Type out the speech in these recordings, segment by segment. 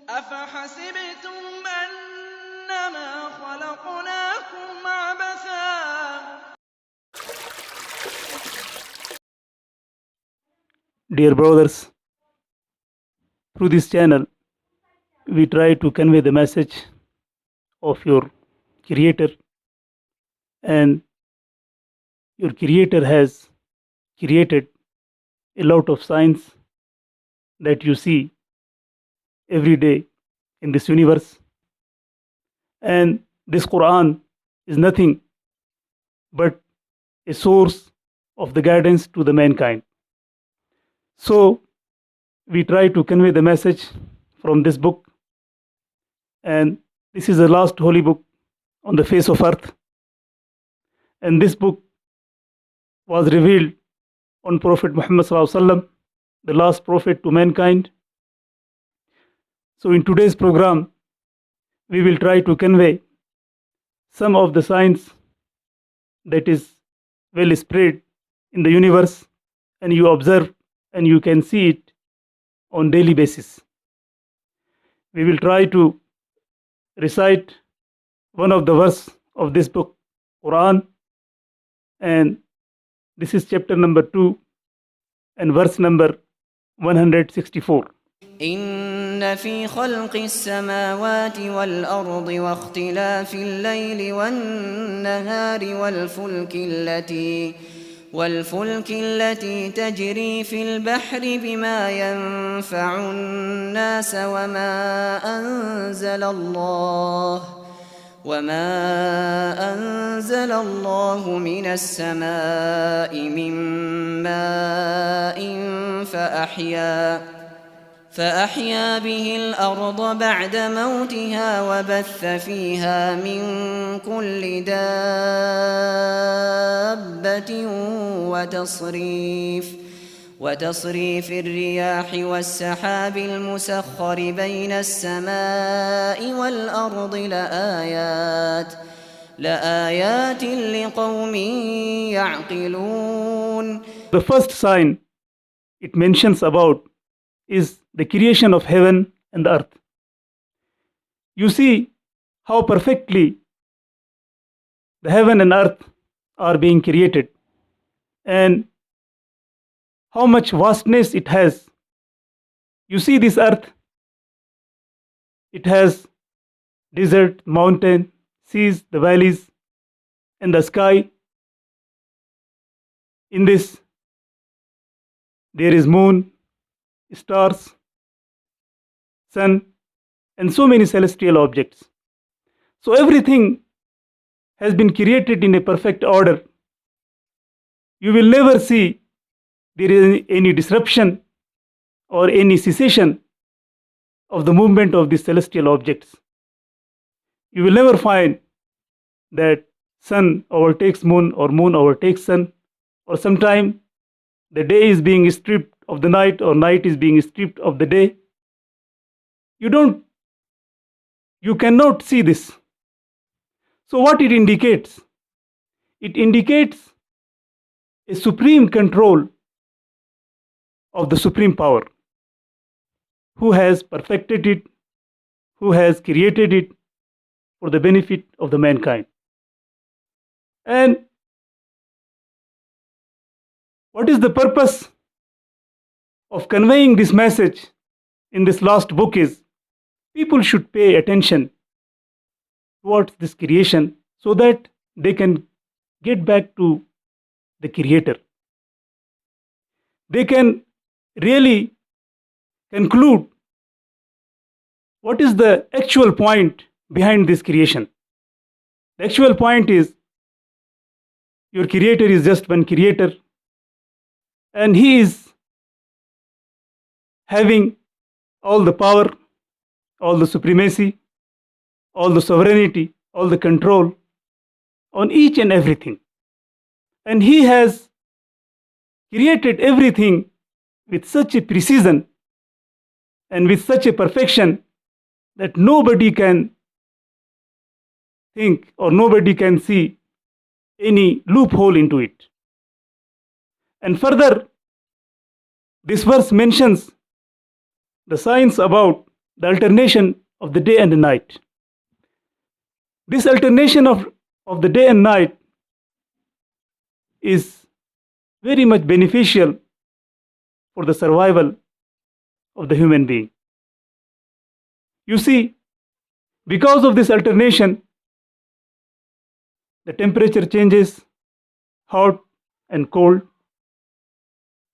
أفحسبتم أنما خلقناكم عبثا. Dear brothers, through this channel, we try to convey the message of your Creator, and your Creator has created a lot of signs that you see every day in this universe. And this Quran is nothing but a source of the guidance to the mankind. So we try to convey the message from this book, and this is the last holy book on the face of earth. And this book was revealed on Prophet Muhammad Sallallahu Alaihi Wasallam, the last prophet to mankind. So in today's program, we will try to convey some of the signs that is well spread in the universe, and you observe and you can see it on daily basis. We will try to recite one of the verse of this book, Quran, and this is chapter number 2 and verse number 164. إن في خلق السماوات والأرض واختلاف الليل والنهار والفلك التي تجري في البحر بما ينفع الناس وما أنزل الله من السماء من ماء فأحيا به الأرض بعد موتها وبث فيها من كل دابة وتصريف الرياح والسحاب المسخر بين السماء والأرض لآيات لقوم يعقلون. The first sign it mentions about is the creation of heaven and the earth. You see how perfectly the heaven and earth are being created, and how much vastness it has. You see this earth, it has desert, mountain, seas, the valleys, and the sky. In this, there is moon, stars, sun, and so many celestial objects. So everything has been created in a perfect order. You will never see there is any disruption or any cessation of the movement of these celestial objects. You will never find that sun overtakes moon or moon overtakes sun, or sometime the day is being stripped of the night or night is being stripped of the day. You cannot see this. So what it indicates? It indicates a supreme control of the supreme power, who has perfected it, who has created it for the benefit of the mankind. And what is the purpose of conveying this message in this last book is people should pay attention towards this creation so that they can get back to the Creator. They can really conclude what is the actual point behind this creation. The actual point is your Creator is just one Creator, and He is having all the power, all the supremacy, all the sovereignty, all the control on each and everything. And He has created everything with such a precision and with such a perfection that nobody can think or nobody can see any loophole into it. And further, this verse mentions the signs about the alternation of the day and the night. This alternation of the day and night is very much beneficial for the survival of the human being. You see, because of this alternation, the temperature changes, hot and cold,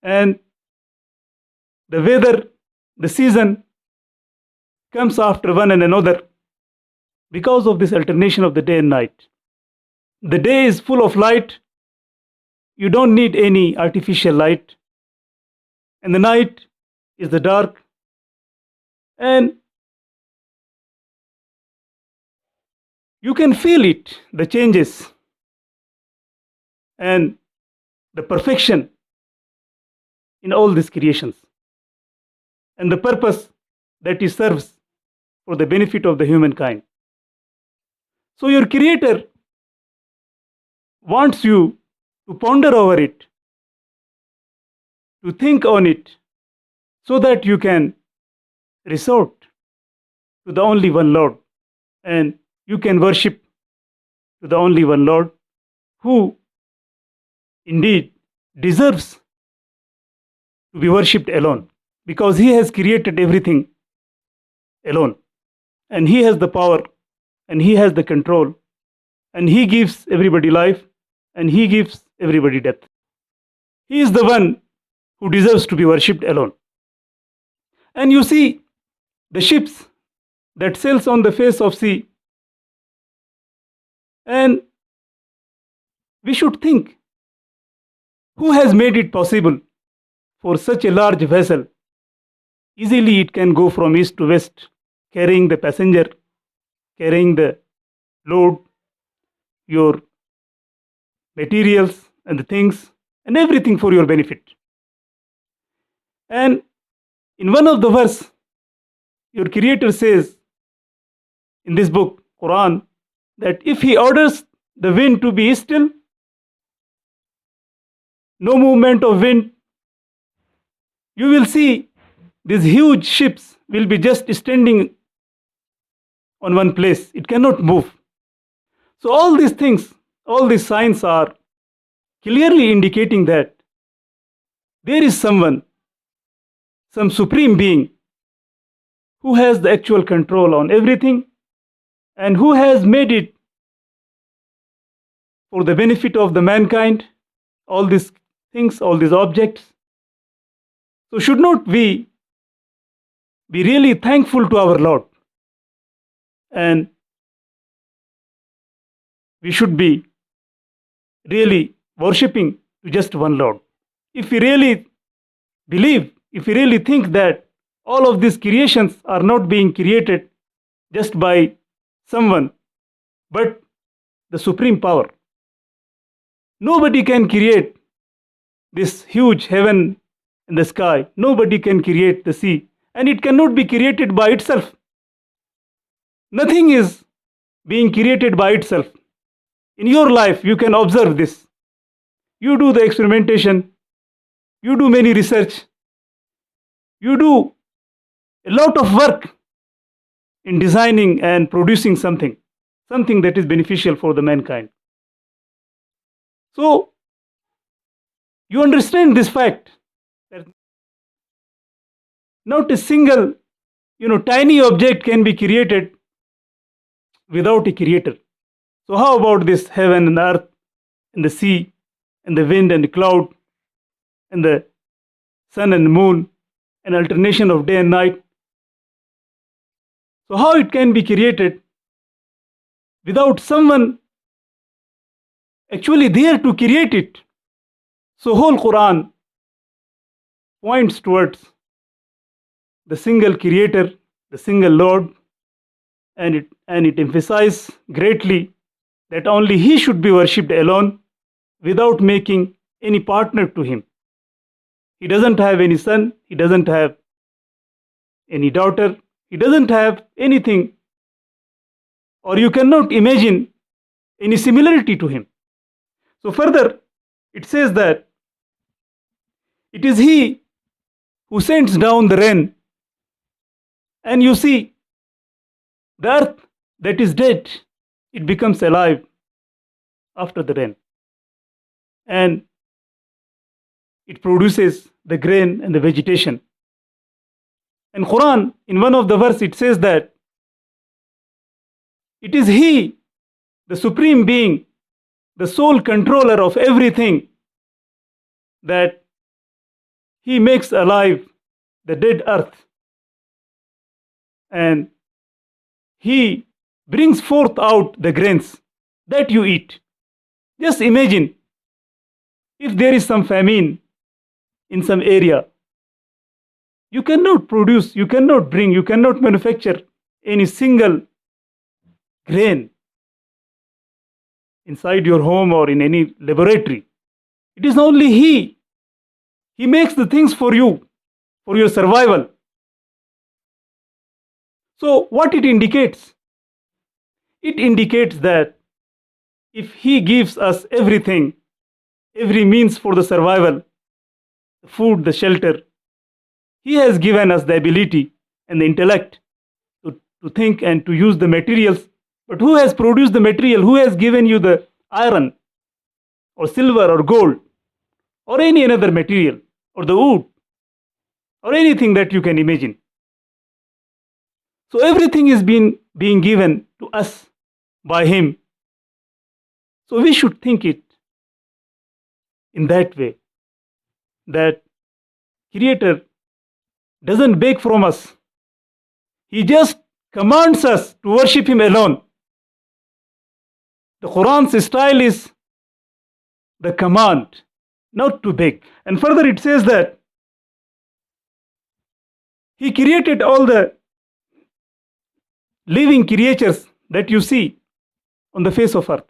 and the weather, the season comes after one and another because of this alternation of the day and night. The day is full of light, you don't need any artificial light, and the night is the dark, and you can feel it, the changes and the perfection in all these creations and the purpose that it serves for the benefit of the humankind. So your creator wants you to ponder over it, to think on it, so that you can resort to the only one Lord, and you can worship to the only one Lord who indeed deserves to be worshipped alone, because he has created everything alone, and he has the power, and he has the control, and he gives everybody life, and he gives everybody death. He is the one who deserves to be worshipped alone. And you see the ships that sails on the face of sea, and we should think, who has made it possible for such a large vessel? Easily it can go from east to west, carrying the passenger, carrying the load, your materials and the things, and everything for your benefit. And in one of the verse, your creator says in this book, Quran, that if he orders the wind to be still, no movement of wind, you will see these huge ships will be just standing on one place. It cannot move. So all these things, all these signs are clearly indicating that there is someone, some supreme being, who has the actual control on everything, and who has made it for the benefit of the mankind, all these things, all these objects. So should not we be really thankful to our Lord, and we should be really worshipping to just one Lord. If we really believe, if we really think that all of these creations are not being created just by someone, but the supreme power. Nobody can create this huge heaven in the sky. Nobody can create the sea, and it cannot be created by itself. Nothing is being created by itself. In your life, you can observe this. You do the experimentation, you do many research, you do a lot of work in designing and producing something that is beneficial for the mankind. So you understand this fact that not a single tiny object can be created without a creator. So how about this heaven and earth and the sea and the wind and the cloud and the sun and the moon and alternation of day and night? So how it can be created without someone actually there to create it? So whole Quran points towards the single creator, the single Lord, and it emphasizes greatly that only he should be worshipped alone, without making any partner to him. He doesn't have any son, he doesn't have any daughter, he doesn't have anything, or you cannot imagine any similarity to him. So further, it says that it is he who sends down the rain, And you see, the earth that is dead, it becomes alive after the rain. And it produces the grain and the vegetation. And Quran, in one of the verse, it says that it is He, the Supreme Being, the sole controller of everything, that He makes alive the dead earth. And He brings forth out the grains that you eat. Just imagine if there is some famine in some area. You cannot produce, you cannot bring, you cannot manufacture any single grain inside your home or in any laboratory. It is only He. He makes the things for you, for your survival. So, what it indicates? It indicates that if He gives us everything, every means for the survival, the food, the shelter, He has given us the ability and the intellect to think and to use the materials. But who has produced the material? Who has given you the iron or silver or gold or any another material or the wood or anything that you can imagine? So everything is being given to us by Him. So we should think it in that way, that Creator doesn't beg from us. He just commands us to worship Him alone. The Quran's style is the command, not to beg. And further it says that He created all the living creatures that you see on the face of earth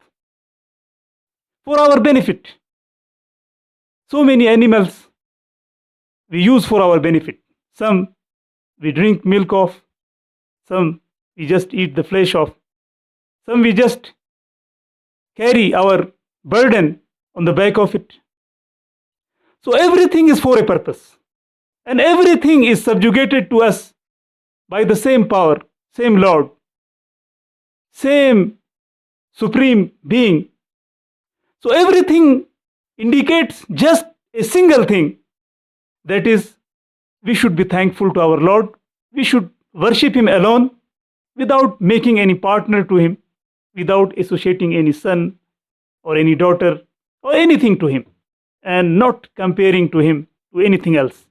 for our benefit. So many animals we use for our benefit. Some we drink milk of, some we just eat the flesh of, some we just carry our burden on the back of it. So everything is for a purpose, and everything is subjugated to us by the same power, same Lord, same Supreme Being. So everything indicates just a single thing, that is, we should be thankful to our Lord. We should worship Him alone without making any partner to Him, without associating any son or any daughter or anything to Him, and not comparing to Him to anything else.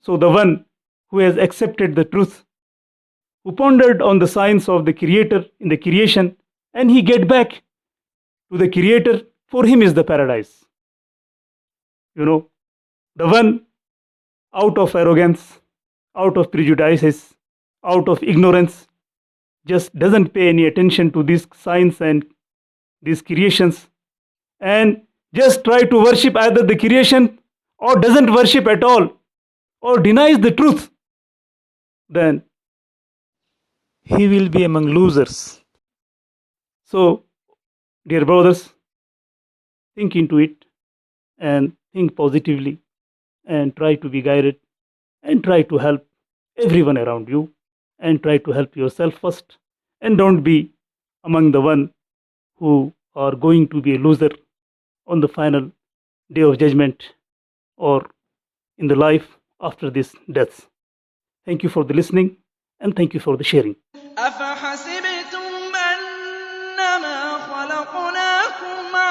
So the one who has accepted the truth, who pondered on the science of the Creator in the creation, and he get back to the Creator, for him is the paradise. The one out of arrogance, out of prejudices, out of ignorance, just doesn't pay any attention to this science and these creations, and just try to worship either the creation or doesn't worship at all or denies the truth, then he will be among losers. So, dear brothers, think into it and think positively and try to be guided and try to help everyone around you and try to help yourself first, and don't be among the one who are going to be a loser on the final day of judgment or in the life after this death. Thank you for the listening and thank you for the sharing. أَفَحَسِبْتُمْ أَنَّمَا خَلَقْنَاكُمْ